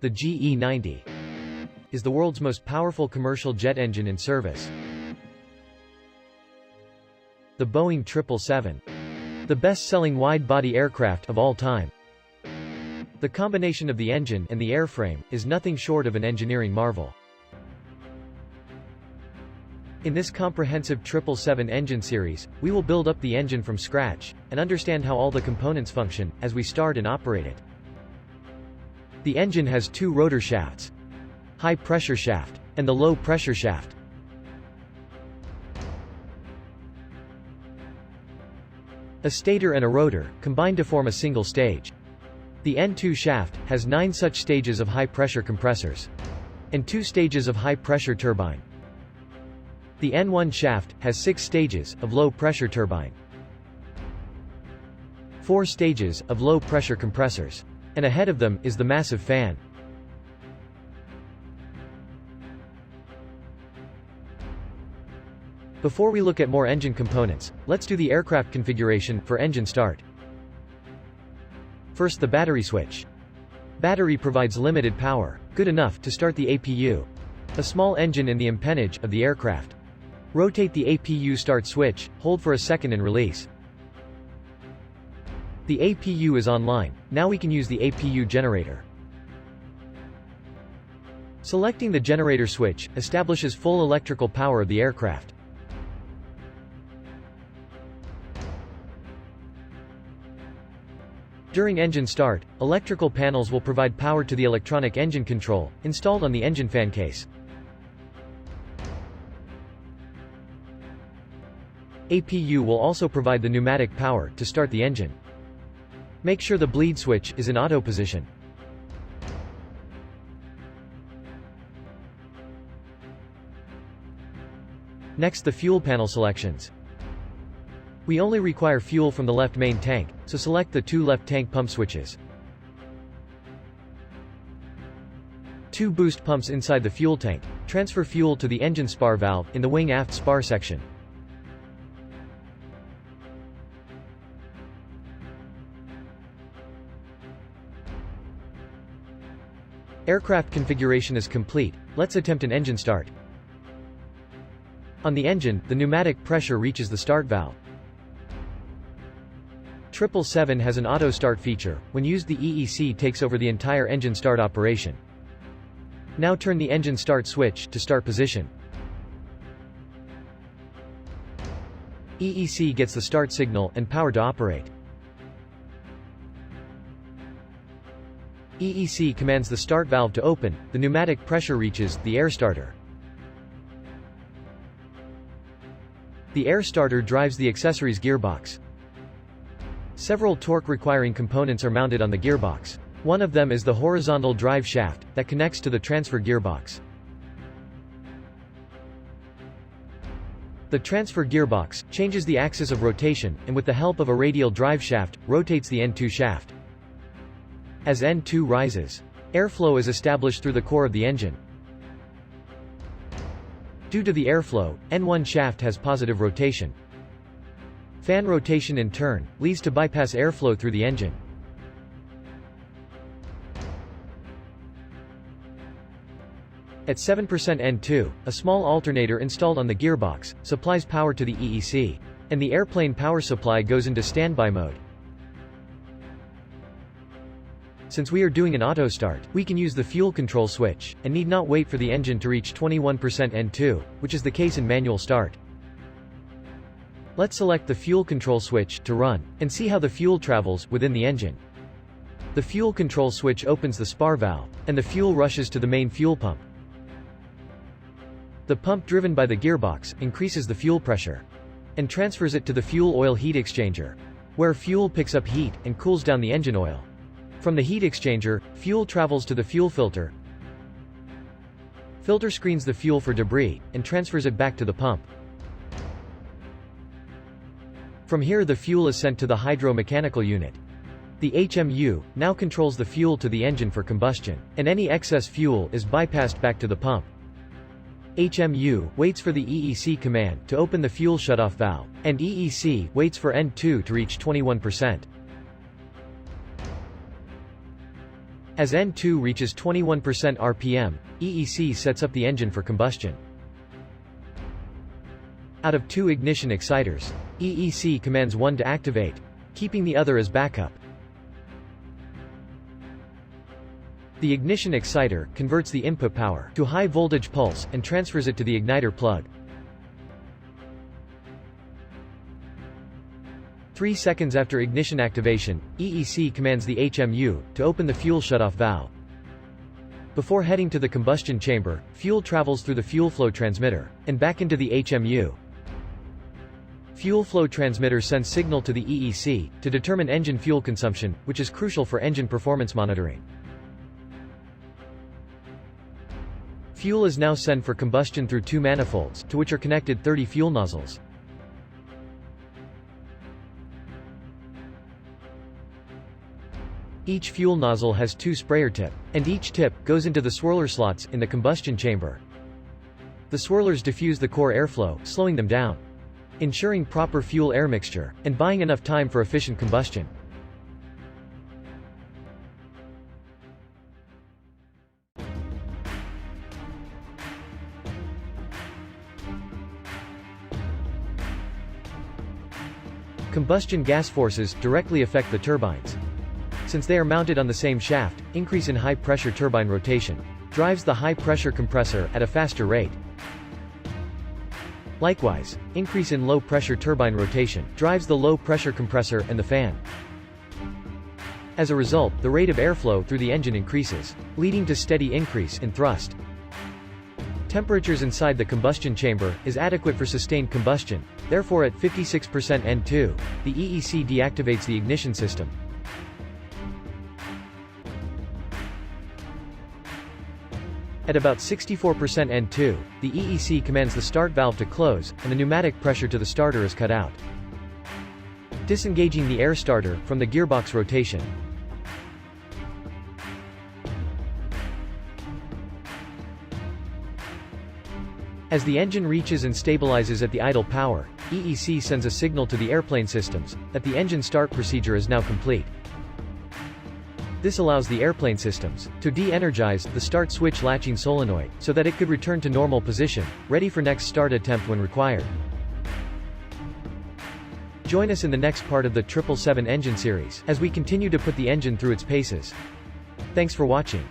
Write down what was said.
The GE90 is the world's most powerful commercial jet engine in service. The Boeing 777, the best-selling wide-body aircraft of all time. The combination of the engine and the airframe is nothing short of an engineering marvel. In this comprehensive 777 engine series, we will build up the engine from scratch, and understand how all the components function, as we start and operate it. The engine has two rotor shafts, high-pressure shaft, and the low-pressure shaft. A stator and a rotor, combine to form a single stage. The N2 shaft has 9 such stages of high-pressure compressors, and 2 stages of high-pressure turbine. The N1 shaft has 6 stages of low-pressure turbine, 4 stages of low-pressure compressors, and ahead of them is the massive fan. Before we look at more engine components, let's do the aircraft configuration for engine start. First, the battery switch. Battery provides limited power, good enough to start the APU, a small engine in the empennage of the aircraft. Rotate the APU start switch, hold for a second and release. The APU is online, now we can use the APU generator. Selecting the generator switch establishes full electrical power of the aircraft. During engine start, electrical panels will provide power to the electronic engine control, installed on the engine fan case. APU will also provide the pneumatic power to start the engine. Make sure the bleed switch is in auto position. Next, the fuel panel selections. We only require fuel from the left main tank, so select the 2 left tank pump switches. 2 boost pumps inside the fuel tank. Transfer fuel to the engine spar valve in the wing aft spar section. Aircraft configuration is complete. Let's attempt an engine start. On the engine, the pneumatic pressure reaches the start valve. 777 has an auto start feature. When used, the EEC takes over the entire engine start operation. Now turn the engine start switch to start position. EEC gets the start signal and power to operate. EEC commands the start valve to open, the pneumatic pressure reaches the air starter. The air starter drives the accessories gearbox. Several torque-requiring components are mounted on the gearbox. One of them is the horizontal drive shaft, that connects to the transfer gearbox. The transfer gearbox changes the axis of rotation, and with the help of a radial drive shaft, rotates the N2 shaft. As N2 rises, airflow is established through the core of the engine. Due to the airflow, N1 shaft has positive rotation. Fan rotation in turn leads to bypass airflow through the engine. At 7% N2, a small alternator installed on the gearbox supplies power to the EEC, and the airplane power supply goes into standby mode. Since we are doing an auto start, we can use the fuel control switch, and need not wait for the engine to reach 21% N2, which is the case in manual start. Let's select the fuel control switch to run, and see how the fuel travels within the engine. The fuel control switch opens the spar valve, and the fuel rushes to the main fuel pump. The pump driven by the gearbox increases the fuel pressure, and transfers it to the fuel oil heat exchanger, where fuel picks up heat and cools down the engine oil. From the heat exchanger, fuel travels to the fuel filter. Filter screens the fuel for debris, and transfers it back to the pump. From here, the fuel is sent to the hydro-mechanical unit. The HMU now controls the fuel to the engine for combustion, and any excess fuel is bypassed back to the pump. HMU waits for the EEC command to open the fuel shutoff valve, and EEC waits for N2 to reach 21%. As N2 reaches 21% RPM, EEC sets up the engine for combustion. Out of 2 ignition exciters, EEC commands one to activate, keeping the other as backup. The ignition exciter converts the input power to high voltage pulse and transfers it to the igniter plug. 3 seconds after ignition activation, EEC commands the HMU to open the fuel shutoff valve. Before heading to the combustion chamber, fuel travels through the fuel flow transmitter and back into the HMU. Fuel flow transmitter sends signal to the EEC to determine engine fuel consumption, which is crucial for engine performance monitoring. Fuel is now sent for combustion through 2 manifolds, to which are connected 30 fuel nozzles. Each fuel nozzle has 2 sprayer tips, and each tip goes into the swirler slots in the combustion chamber. The swirlers diffuse the core airflow, slowing them down, ensuring proper fuel-air mixture, and buying enough time for efficient combustion. Combustion gas forces directly affect the turbines. Since they are mounted on the same shaft, increase in high-pressure turbine rotation drives the high-pressure compressor at a faster rate. Likewise, increase in low-pressure turbine rotation drives the low-pressure compressor and the fan. As a result, the rate of airflow through the engine increases, leading to steady increase in thrust. Temperatures inside the combustion chamber is adequate for sustained combustion, therefore at 56% N2, the EEC deactivates the ignition system. At about 64% N2, the EEC commands the start valve to close, and the pneumatic pressure to the starter is cut out, disengaging the air starter from the gearbox rotation. As the engine reaches and stabilizes at the idle power, EEC sends a signal to the airplane systems that the engine start procedure is now complete. This allows the airplane systems to de-energize the start switch latching solenoid so that it could return to normal position, ready for next start attempt when required. Join us in the next part of the 777 engine series as we continue to put the engine through its paces. Thanks for watching.